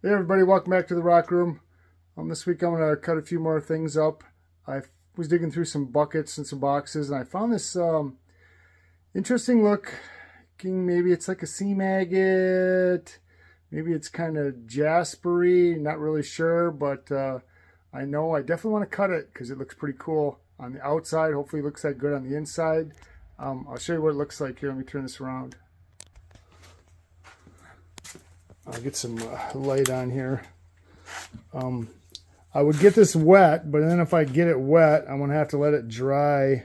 Hey everybody, welcome back to the Rock Room. This week I'm going to cut a few more things up. I was digging through some buckets and some boxes and I found this interesting looking, maybe it's like a seam agate, maybe it's kind of jaspery, not really sure, but I know I definitely want to cut it because it looks pretty cool on the outside. Hopefully it looks that good on the inside. I'll show you what it looks like here. Let me turn this around. I'll get some light on here. I would get this wet, but then if I get it wet, I'm going to have to let it dry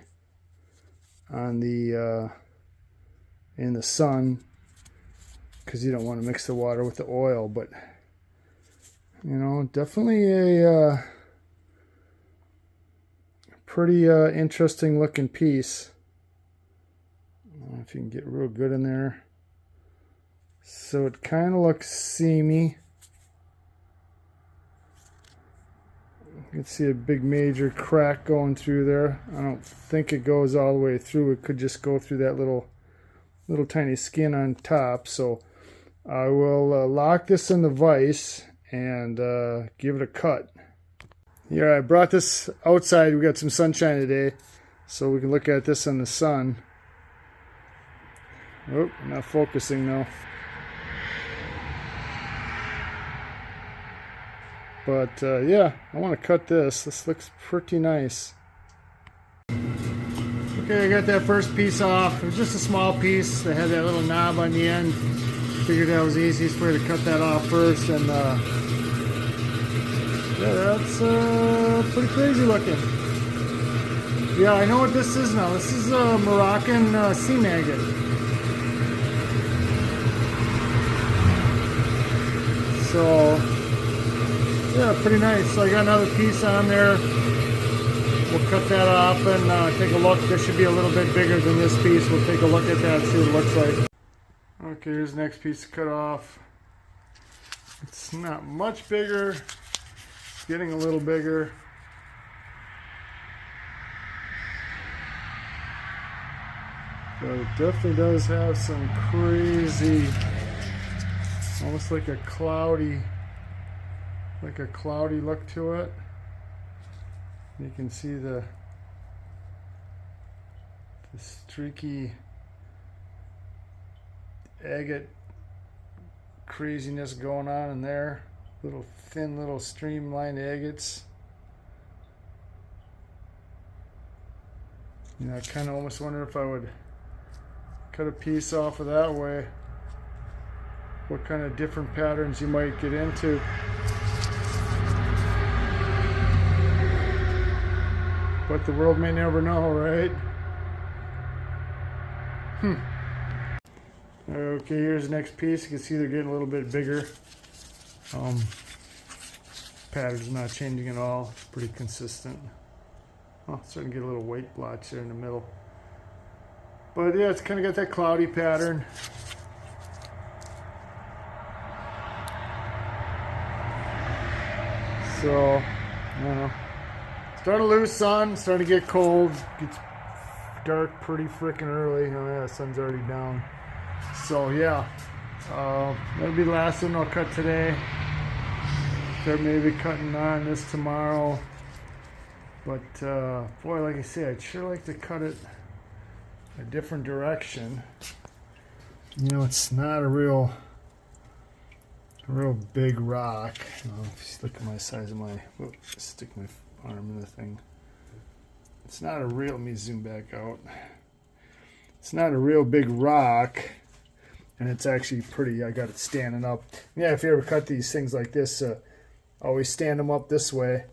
on the in the sun because you don't want to mix the water with the oil. But you know, definitely a pretty interesting looking piece. I don't know if you can get real good in there. So it kind of looks seamy. You can see a big major crack going through there. I don't think it goes all the way through. It could just go through that little tiny skin on top. So I will lock this in the vise and give it a cut. Here, I brought this outside. We got some sunshine today, so we can look at this in the sun. Oh, not focusing though. But yeah, I want to cut this. This looks pretty nice. Okay, I got that first piece off. It was just a small piece that had that little knob on the end. Figured that was the easiest way to cut that off first. And yeah, that's pretty crazy looking. Yeah, I know what this is now. This is a Moroccan seam agate. So yeah, pretty nice. So I got another piece on there. We'll cut that off and take a look. This should be a little bit bigger than this piece. We'll take a look at that, see what it looks like. Okay, here's the next piece to cut off. It's not much bigger. It's getting a little bigger. But it definitely does have some crazy, almost like a cloudy look to it. You can see the streaky agate craziness going on in there. Little thin little streamlined agates. You know, I kind of almost wonder if I would cut a piece off of that way, what kind of different patterns you might get into. But the world may never know, right? Okay, here's the next piece. You can see they're getting a little bit bigger. Pattern's not changing at all. It's pretty consistent. Oh, starting to get a little white blotch there in the middle. But yeah, it's kind of got that cloudy pattern. So, I don't know. Starting to lose sun, starting to get cold. Gets dark pretty freaking early. Oh yeah, the sun's already down. So yeah, that'll be the last one I'll cut today. Start maybe cutting on this tomorrow. But boy, like I say, I'd sure like to cut it a different direction. You know, it's not a real big rock. If you look at my size of my, stick my arm in the thing. It's not a real, let me zoom back out. It's not a real big rock, and it's actually pretty, I got it standing up. Yeah, if you ever cut these things like this, always stand them up this way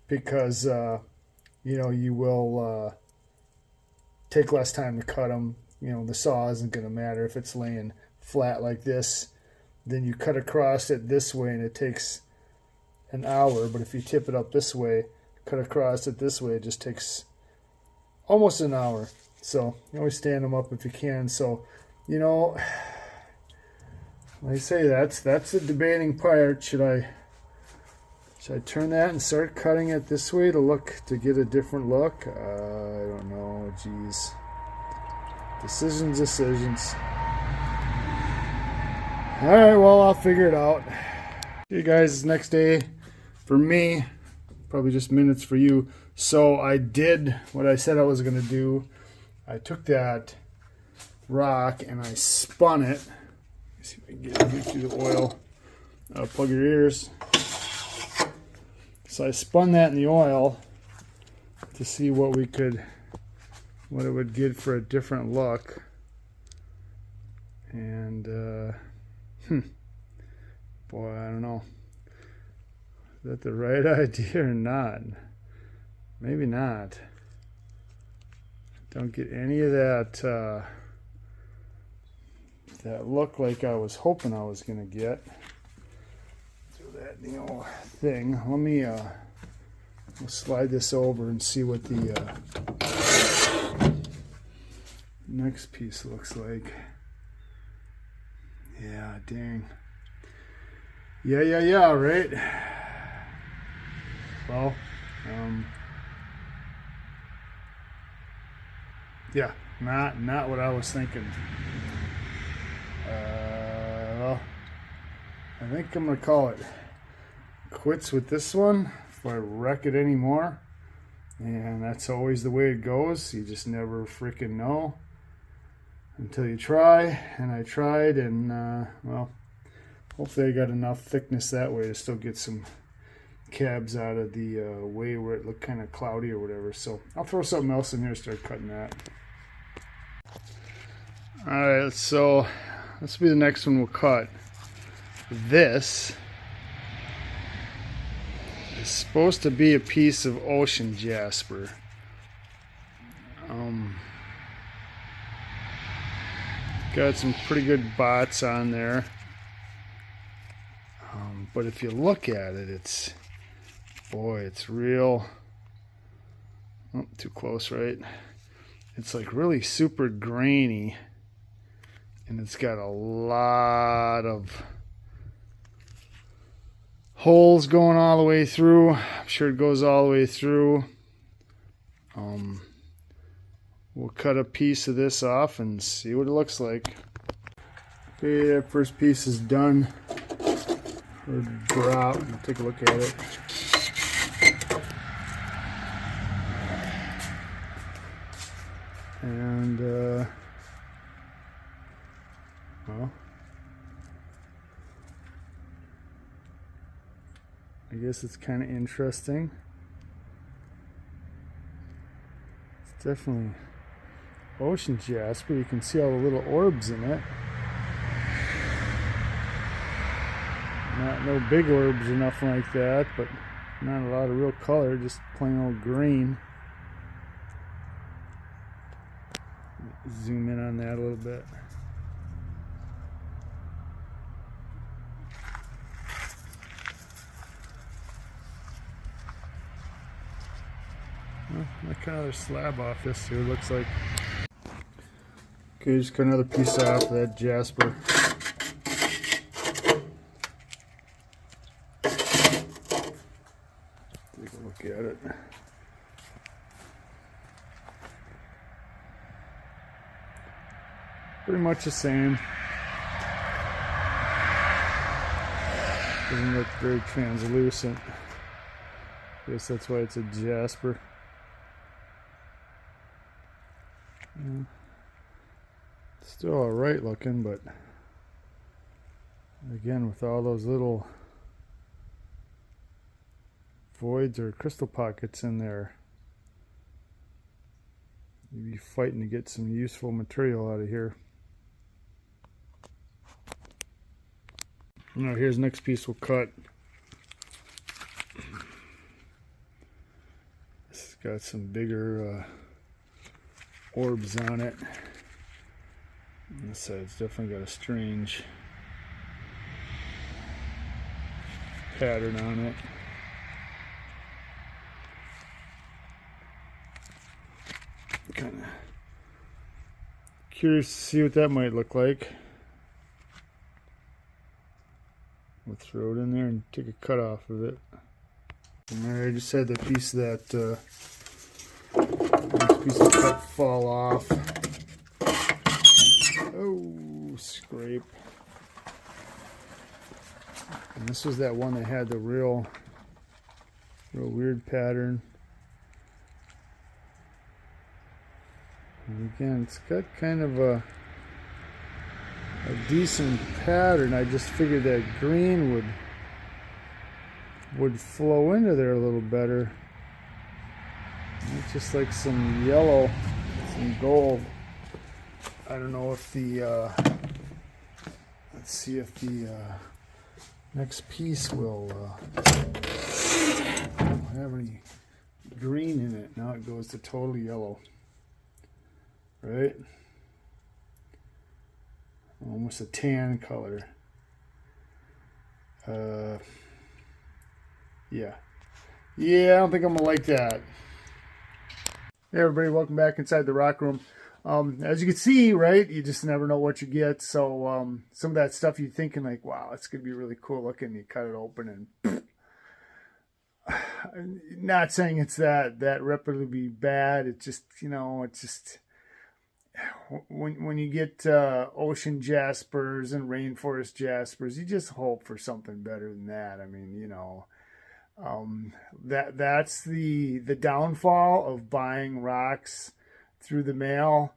because, you know, you will take less time to cut them. You know, the saw isn't going to matter if it's laying flat like this. Then you cut across it this way and it takes an hour, but if you tip it up this way, cut across it this way, it just takes almost an hour. So you always stand them up if you can. So, you know, like I say, that's the debating part. Should I turn that and start cutting it this way to get a different look? I don't know. Geez, decisions. All right, well, I'll figure it out. Okay guys, next day for me, probably just minutes for you. So I did what I said I was going to do. I took that rock and I spun it. Let's see if I can get it through the oil. Plug your ears. So I spun that in the oil to see what it would get for a different look. And boy, I don't know. Is that the right idea or not? Maybe not. Don't get any of that that look like I was hoping I was gonna get. Throw that in the old thing. Let me we'll slide this over and see what the next piece looks like. Yeah, dang. Yeah, right? Well, yeah, not what I was thinking. Well, I think I'm gonna call it quits with this one if I wreck it anymore. And that's always the way it goes. You just never freaking know until you try. And I tried, and well, hopefully I got enough thickness that way to still get some cabs out of the way where it looked kind of cloudy or whatever. So I'll throw something else in here and start cutting that. Alright, so this will be the next one we'll cut. This is supposed to be a piece of ocean jasper. Got some pretty good bots on there. But if you look at it, it's real. Oh, too close, right? It's like really super grainy, and it's got a lot of holes going all the way through. I'm sure it goes all the way through. We'll cut a piece of this off and see what it looks like. Okay, that first piece is done. Or drop. We'll take a look at it. And well, I guess it's kind of interesting. It's definitely ocean jasper. You can see all the little orbs in it. No big orbs or nothing like that, but not a lot of real color, just plain old green. Zoom in on that a little bit. Well, I cut another slab off this, see what it looks like. Okay, just cut another piece off of that jasper. Take a look at it. Pretty much the same. Doesn't look very translucent. I guess that's why it's a jasper. Still alright looking, but again, with all those little voids or crystal pockets in there, you'd be fighting to get some useful material out of here. Now here's the next piece we'll cut. This has got some bigger orbs on it. And this side's definitely got a strange pattern on it. Kind of curious to see what that might look like. We'll throw it in there and take a cut off of it. Alright, I just had the piece of that piece of cut fall off. Oh, scrape. And this was that one that had the real weird pattern. And again, it's got kind of a decent pattern. I just figured that green would flow into there a little better. It's just like some yellow, some gold. I don't know if the let's see if the next piece will have any green in it. Now it goes to total yellow, right? Almost a tan color. Yeah, I don't think I'm gonna like that. Hey everybody, welcome back inside the rock room. As you can see, right, you just never know what you get. So some of that stuff you're thinking like, wow, it's gonna be really cool looking. You cut it open and not saying it's that reputably bad. It's just, you know, it's just when you get ocean jaspers and rainforest jaspers, you just hope for something better than that. I mean, you know, that's the downfall of buying rocks through the mail.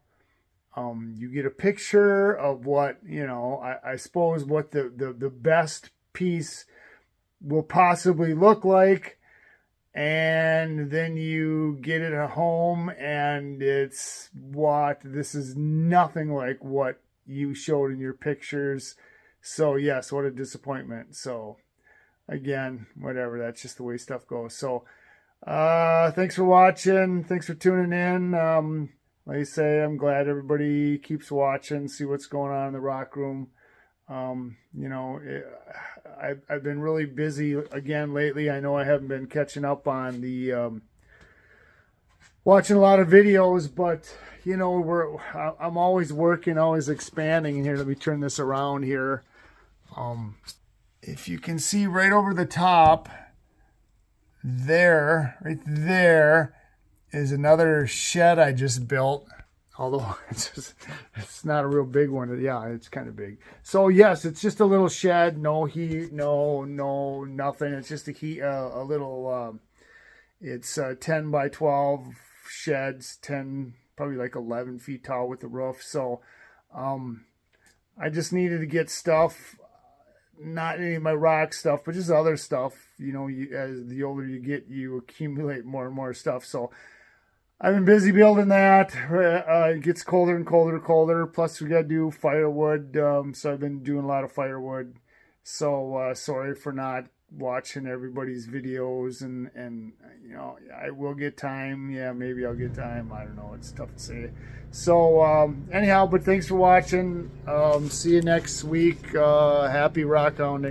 You get a picture of what, you know, I suppose what the best piece will possibly look like, and then you get it at home and this is nothing like what you showed in your pictures. So yes, what a disappointment. So again, whatever, that's just the way stuff goes. So thanks for watching, thanks for tuning in. Like I say, I'm glad everybody keeps watching, see what's going on in the rock room. You know, I've been really busy again lately. I know I haven't been catching up on the watching a lot of videos, but you know, I'm always working, always expanding. And here, let me turn this around here. If you can see right over the top there, right there is another shed I just built. Although it's not a real big one. Yeah, it's kind of big. So yes, it's just a little shed. No heat, no nothing. It's just a little. It's 10 by 12 sheds, 10, probably like 11 feet tall with the roof. So I just needed to get stuff, not any of my rock stuff, but just other stuff. You know, as the older you get, you accumulate more and more stuff. So I've been busy building that. It gets colder and colder. Plus we got to do firewood. So I've been doing a lot of firewood. So sorry for not watching everybody's videos, and you know, I will get time. Yeah, maybe I'll get time. I don't know. It's tough to say. So anyhow, but thanks for watching. See you next week. Happy rock hounding.